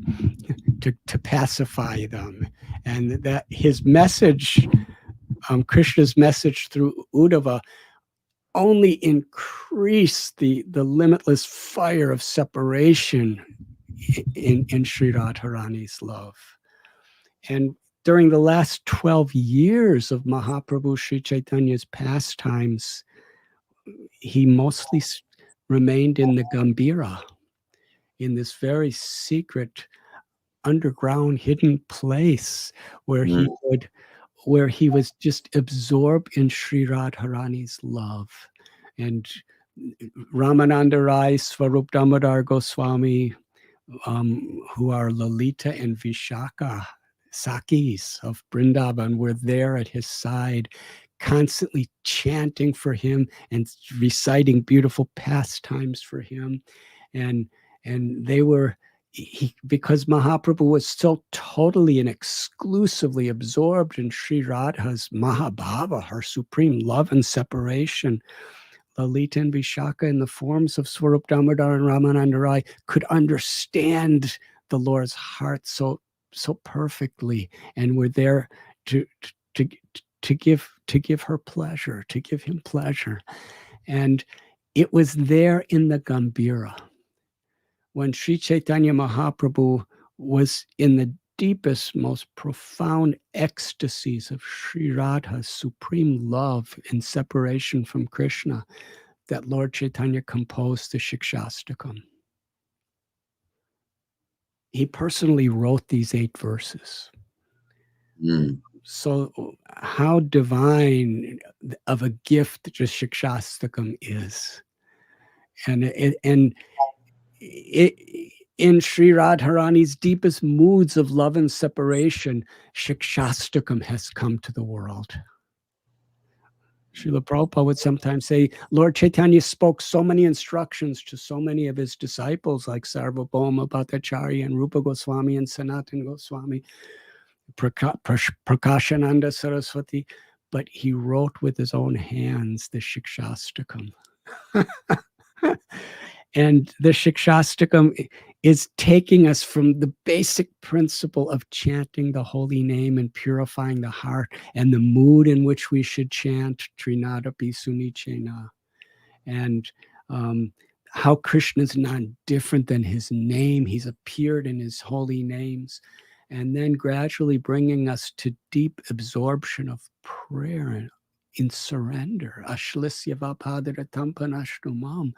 to pacify them. And that his message, Krishna's message through Uddhava, only increased the limitless fire of separation in Sri Radharani's love. And during the last 12 years of Mahaprabhu Sri Chaitanya's pastimes, he mostly remained in the Gambhira, in this very secret, underground, hidden place where he was just absorbed in Sri Radharani's love. And Ramananda Rai, Swarup Damodar Goswami, who are Lalita and Vishaka, Sakis of Vrindavan, were there at his side, constantly chanting for him and reciting beautiful pastimes for him. And they were, because Mahaprabhu was so totally and exclusively absorbed in Sri Radha's Mahabhava, her supreme love and separation, Lalita and Vishaka, in the forms of Swarup Damodar and Ramananda Rai, could understand the Lord's heart so perfectly, and were there to give her pleasure, to give him pleasure. And it was there in the Gambhira, when Sri Chaitanya Mahaprabhu was in the deepest, most profound ecstasies of Sri Radha's supreme love and separation from Krishna, that Lord Chaitanya composed the Shikshastakam. He personally wrote these 8 verses. So how divine of a gift the Shikshastakam is. And in Sri Radharani's deepest moods of love and separation, Shikshastakam has come to the world. Srila Prabhupada would sometimes say, Lord Chaitanya spoke so many instructions to so many of his disciples, like Sarvabhauma Bhattacharya and Rupa Goswami and Sanatana Goswami, Prakashananda Saraswati, but he wrote with his own hands the Shikshastakam. And the Shikshastakam is taking us from the basic principle of chanting the holy name and purifying the heart and the mood in which we should chant Trinadapi Sunichena, and how Krishna is not different than his name. He's appeared in his holy names, and then gradually bringing us to deep absorption of prayer and in surrender. Ashlisyava padaratampanashtumam,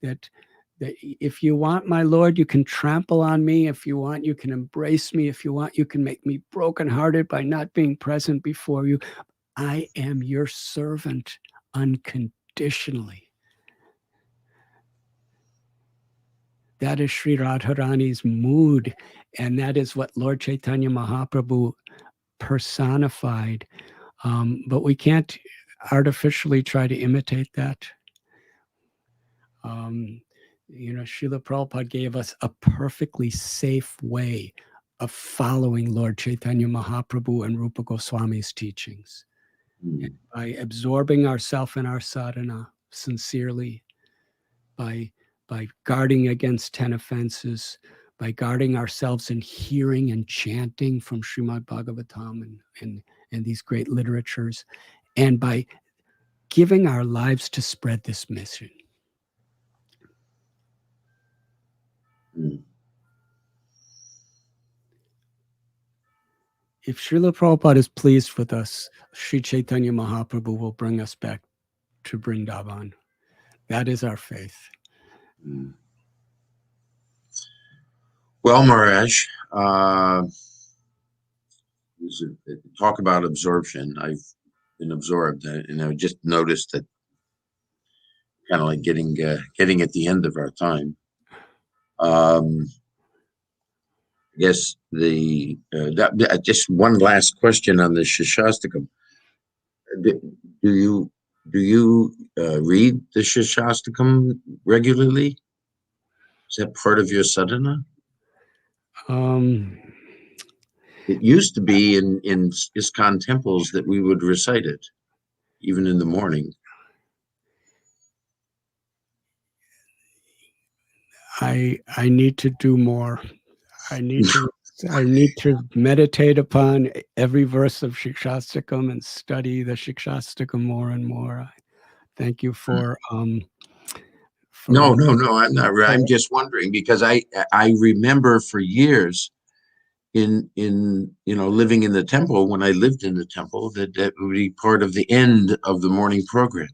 that if you want, my Lord, you can trample on me. If you want, you can embrace me. If you want, you can make me brokenhearted by not being present before you. I am your servant unconditionally. That is Sri Radharani's mood, and that is what Lord Chaitanya Mahaprabhu personified. But we can't artificially try to imitate that. Srila Prabhupada gave us a perfectly safe way of following Lord Chaitanya Mahaprabhu and Rupa Goswami's teachings. And by absorbing ourselves in our sadhana sincerely, by guarding against 10 offenses, by guarding ourselves in hearing and chanting from Srimad Bhagavatam and these great literatures, and by giving our lives to spread this mission. If Srila Prabhupada is pleased with us, Sri Chaitanya Mahaprabhu will bring us back to Vrindavan. That is our faith. Well, Maharaj, talk about absorption. I've been absorbed, and I just noticed that kind of like getting at the end of our time. I guess just one last question on the Shikshastakam. Do you read the Shikshastakam regularly? Is that part of your sadhana? It used to be in ISKCON temples that we would recite it, even in the morning. I need to do more. I need to meditate upon every verse of Shikshastakam and study the Shikshastakam more and more. Thank you for No, I'm not. I'm just wondering because I remember for years in living in the temple, when I lived in the temple, that would be part of the end of the morning program,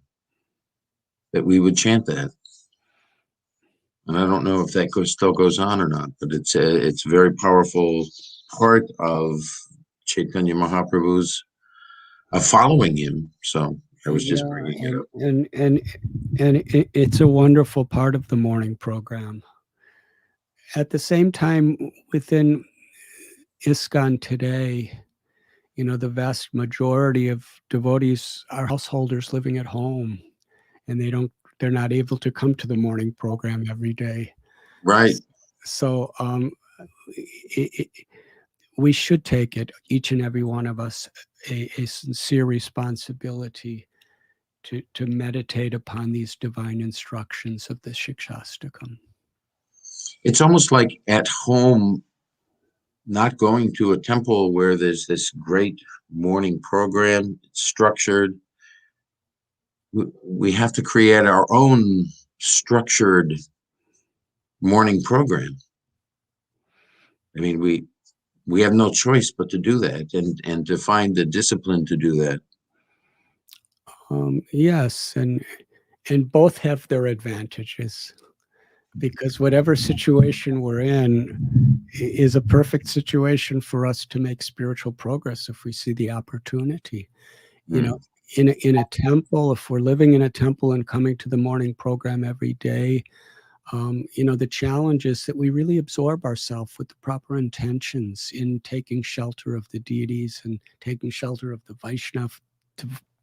that we would chant that. And I don't know if that still goes on or not, but it's a very powerful part of Chaitanya Mahaprabhu's following him. So I was just bringing it up. And it's a wonderful part of the morning program. At the same time, within ISKCON today, the vast majority of devotees are householders living at home, and they're not able to come to the morning program every day. Right. So we should take it, each and every one of us, a sincere responsibility to meditate upon these divine instructions of the Shikshastakam. It's almost like at home, not going to a temple where there's this great morning program, it's structured. We have to create our own structured morning program. I mean, we have no choice but to do that and to find the discipline to do that. Yes, and both have their advantages, because whatever situation we're in is a perfect situation for us to make spiritual progress if we see the opportunity. In a temple, if we're living in a temple and coming to the morning program every day, the challenge is that we really absorb ourselves with the proper intentions in taking shelter of the deities and taking shelter of the Vaishnava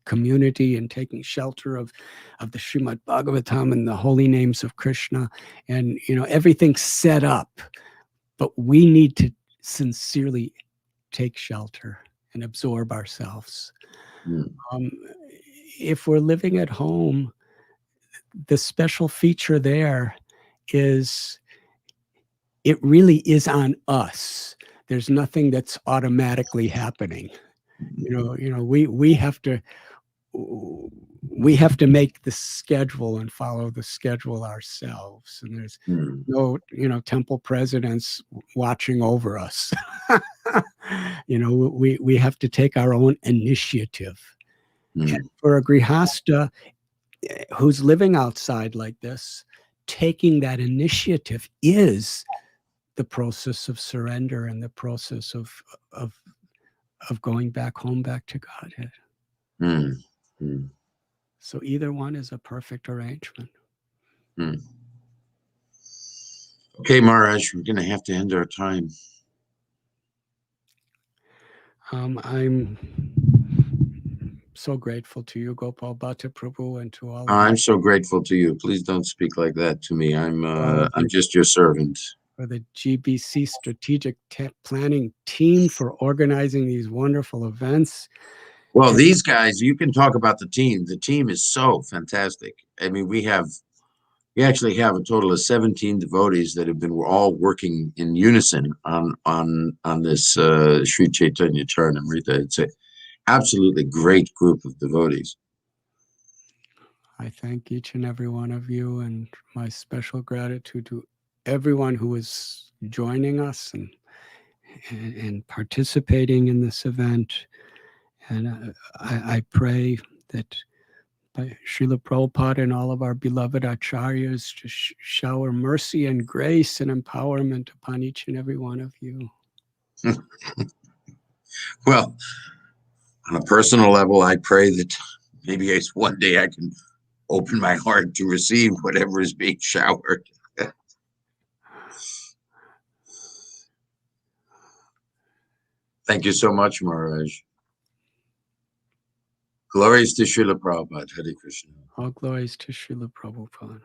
community and taking shelter of the Srimad Bhagavatam and the holy names of Krishna, and everything's set up, but we need to sincerely take shelter and absorb ourselves. If we're living at home, the special feature there is it really is on us. There's nothing that's automatically happening. We have to make the schedule and follow the schedule ourselves, and there's no temple presidents watching over us. We have to take our own initiative. And for a grihasta who's living outside like this, taking that initiative is the process of surrender and the process of going back home, back to Godhead. So either one is a perfect arrangement. Okay, Maharaj, we're going to have to end our time. I'm so grateful to you, Gopal Bhatta Prabhu, and to all of I'm so grateful to you. Please don't speak like that to me. I'm just your servant. For the GBC Strategic Planning Team for organizing these wonderful events. Well, these guys, you can talk about the team. The team is so fantastic. I mean, we actually have a total of 17 devotees that have been all working in unison on this Sri Caitanya Charitamrita. It's an absolutely great group of devotees. I thank each and every one of you, and my special gratitude to everyone who is joining us and participating in this event. And I pray that Srila Prabhupada and all of our beloved acharyas to shower mercy and grace and empowerment upon each and every one of you. Well, on a personal level, I pray that maybe one day I can open my heart to receive whatever is being showered. Thank you so much, Maharaj. Glories to Srila Prabhupada. Hare Krishna. All glories to Srila Prabhupada.